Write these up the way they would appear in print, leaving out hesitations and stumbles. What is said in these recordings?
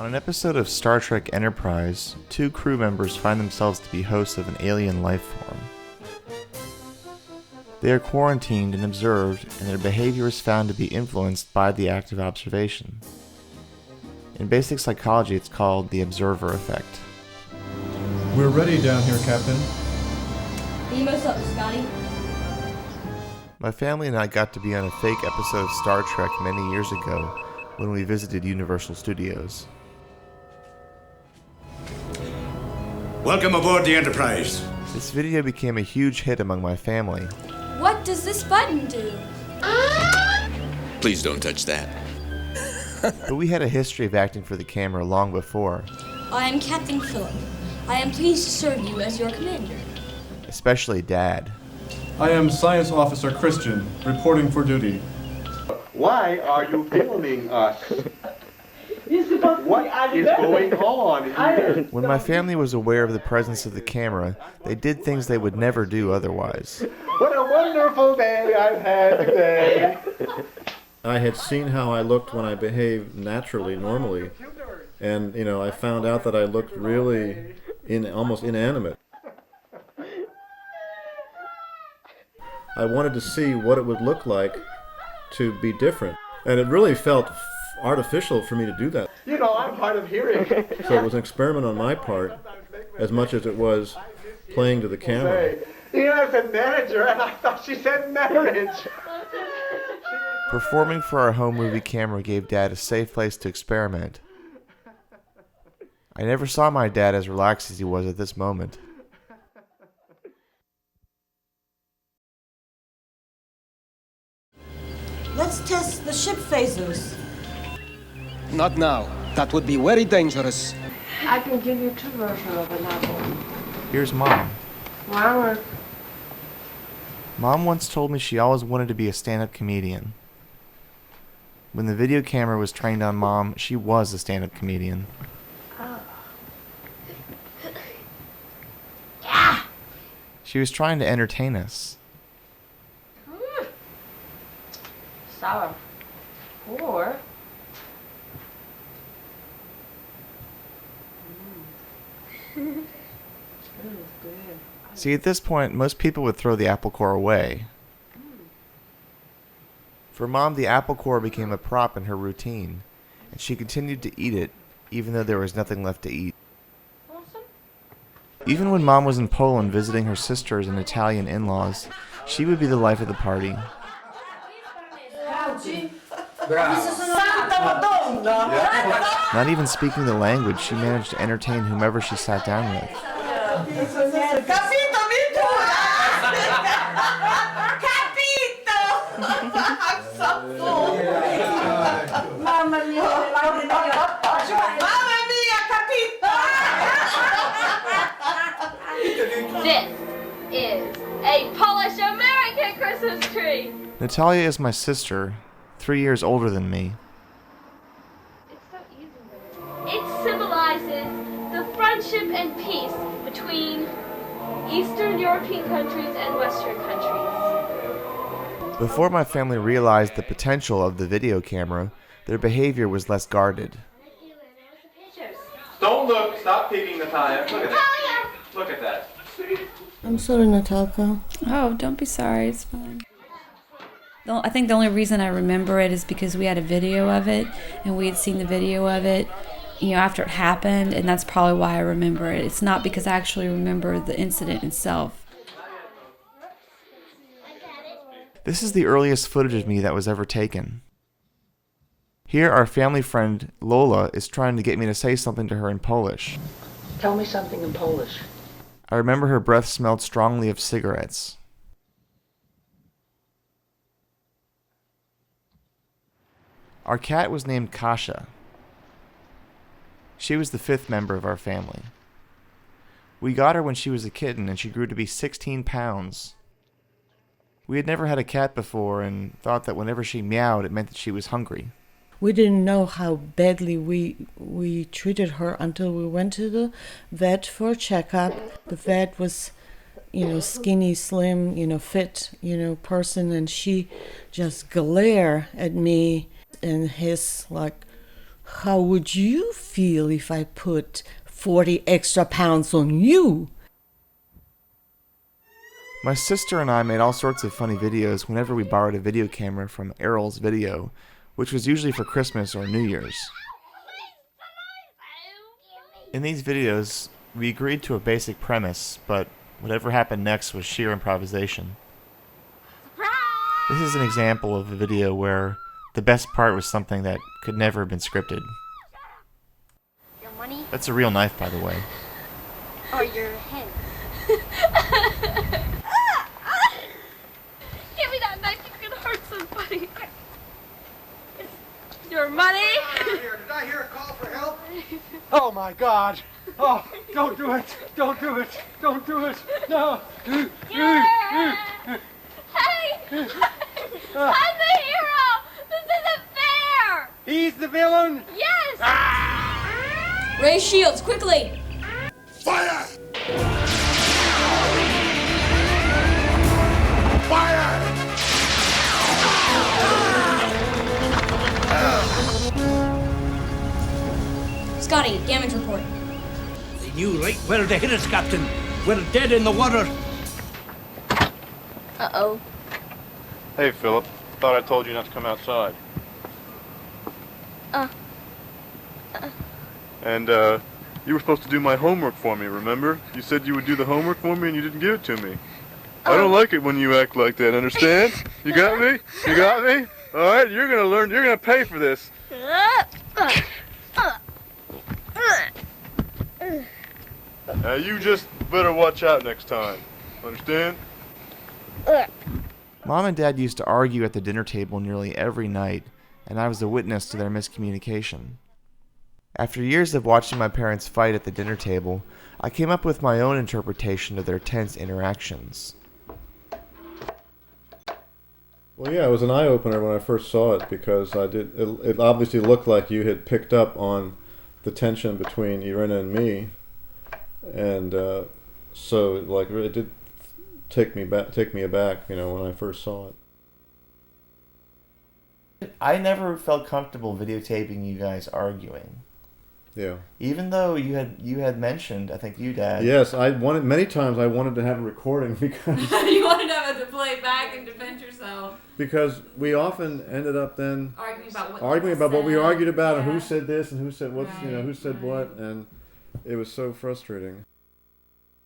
On an episode of Star Trek Enterprise, two crew members find themselves to be hosts of an alien life form. They are quarantined and observed, and their behavior is found to be influenced by the act of observation. In basic psychology, it's called the observer effect. We're ready down here, Captain. Beam us up, Scotty. My family and I got to be on a fake episode of Star Trek many years ago when we visited Universal Studios. Welcome aboard the Enterprise. This video became a huge hit among my family. What does this button do? Please don't touch that. But we had a history of acting for the camera long before. I am Captain Philip. I am pleased to serve you as your commander. Especially Dad. I am Science Officer Christian, reporting for duty. Why are you filming us? What is going on here? When my family was aware of the presence of the camera, they did things they would never do otherwise. What a wonderful day I've had today. I had seen how I looked when I behaved naturally, normally, and I found out that I looked really almost inanimate. I wanted to see what it would look like to be different, and it really felt artificial for me to do that. I'm hard of hearing. So it was an experiment on my part, as much as it was playing to the camera. I said manager, and I thought she said marriage. Performing for our home movie camera gave Dad a safe place to experiment. I never saw my dad as relaxed as he was at this moment. Let's test the ship phasers. Not now. That would be very dangerous. I can give you two versions of the novel. Here's Mom. Wow. Mom once told me she always wanted to be a stand-up comedian. When the video camera was trained on Mom, she was a stand-up comedian. Oh. She was trying to entertain us. Sour. Or... See, at this point, most people would throw the apple core away. For Mom, the apple core became a prop in her routine, and she continued to eat it, even though there was nothing left to eat. Even when Mom was in Poland visiting her sisters and Italian in-laws, she would be the life of the party. Not even speaking the language, she managed to entertain whomever she sat down with. This is a Polish American Christmas tree. Natalia is my sister, 3 years older than me. It's so easy. It symbolizes the friendship and peace between Eastern European countries and Western countries. Before my family realized the potential of the video camera, their behavior was less guarded. Don't look. Stop peeking, Natalia. Look at that. Look at that. I'm sorry, Natalka. Oh, don't be sorry. It's fine. I think the only reason I remember it is because we had a video of it, and we had seen the video of it, after it happened, and that's probably why I remember it. It's not because I actually remember the incident itself. This is the earliest footage of me that was ever taken. Here, our family friend Lola is trying to get me to say something to her in Polish. Tell me something in Polish. I remember her breath smelled strongly of cigarettes. Our cat was named Kasia. She was the 5th member of our family. We got her when she was a kitten, and she grew to be 16 pounds. We had never had a cat before and thought that whenever she meowed, it meant that she was hungry. We didn't know how badly we treated her until we went to the vet for a checkup. The vet was, skinny, slim, fit, person, and she just glared at me in his how would you feel if I put 40 extra pounds on you? My sister and I made all sorts of funny videos whenever we borrowed a video camera from Errol's Video, which was usually for Christmas or New Year's. In these videos, we agreed to a basic premise, but whatever happened next was sheer improvisation. This is an example of a video where the best part was something that could never have been scripted. Your money? That's a real knife, by the way. Or your head? Give me that knife, you can hurt somebody. Your money? Did I hear a call for help? Oh my God! Oh, don't do it! Don't do it! Don't do it! No! Hey! I'm the hero! This isn't fair! He's the villain? Yes! Raise shields, quickly! Fire! Fire! Scotty, damage report. They knew right where to hit us, Captain. We're dead in the water. Uh-oh. Hey, Philip. Thought I told you not to come outside. And, you were supposed to do my homework for me, remember? You said you would do the homework for me and you didn't give it to me. I don't like it when you act like that, understand? You got me? You got me? Alright, you're gonna learn, you're gonna pay for this. Now you just better watch out next time. Understand? Mom and Dad used to argue at the dinner table nearly every night, and I was a witness to their miscommunication. After years of watching my parents fight at the dinner table, I came up with my own interpretation of their tense interactions. Well, yeah, it was an eye-opener when I first saw it because it obviously looked like you had picked up on the tension between Irina and me, and so like it did take me aback, you know, when I first saw it. I never felt comfortable videotaping you guys arguing. Yeah. Even though you had mentioned, I think you, Dad. Yes, many times I wanted to have a recording because You wanted to have it to play back and defend yourself. Because we often ended up then arguing about what we argued about, yeah. and who said this and who said what, Right, you know, who said right. what, and it was so frustrating.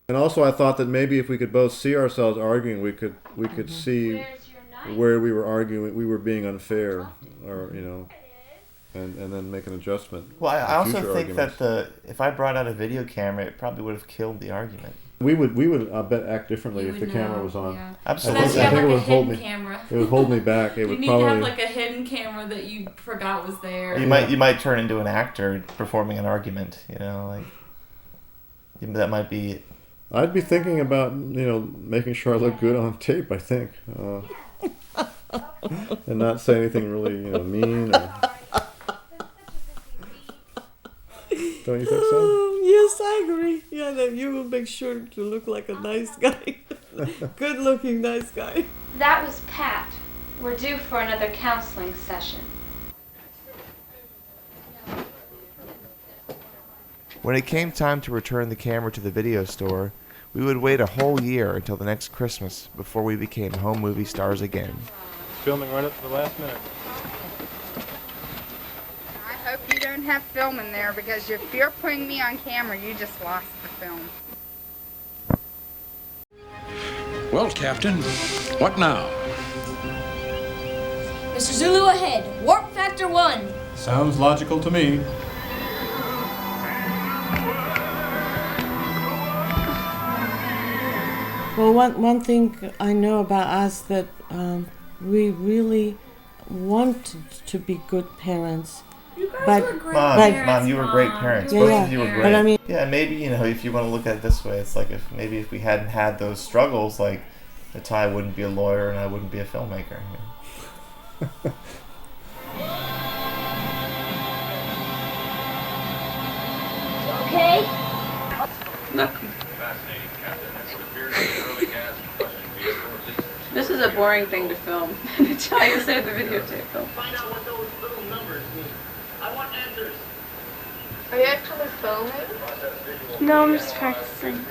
And also, I thought that maybe if we could both see ourselves arguing, we could see where we were arguing, we were being unfair, or you know, and then make an adjustment. Well, I also future think arguments. that if I brought out a video camera, it probably would have killed the argument. We would I bet act differently You if would the camera know, was on. yeah. Absolutely. Unless you have I think like it a would hold hidden me. camera. It would hold me back. It You would need probably. to have like a hidden camera that you forgot was there. You might turn into an actor performing an argument. You know, like that might be. I'd be thinking about making sure I look good on tape. I think, and not say anything really mean. Or... Don't you think so? Yes, I agree. Yeah, that you will make sure to look like a nice guy. Good-looking, nice guy. That was Pat. We're due for another counseling session. When it came time to return the camera to the video store, we would wait a whole year until the next Christmas before we became home movie stars again. Filming right up to the last minute. I hope you don't have film in there, because if you're putting me on camera, you just lost the film. Well, Captain, what now? Mr. Zulu ahead. Warp factor 1. Sounds logical to me. Well, one thing I know about us that we really wanted to be good parents. You guys were great parents. Mom, you were great parents. Yeah, Both yeah. of you were great. But I mean, yeah, maybe if you want to look at it this way, it's like if we hadn't had those struggles, like Ty wouldn't be a lawyer and I wouldn't be a filmmaker. Okay? Nothing. This is a boring thing to film. Try to save the videotape film. Find out what those little numbers mean. I want answers. filming? No, I'm just practicing.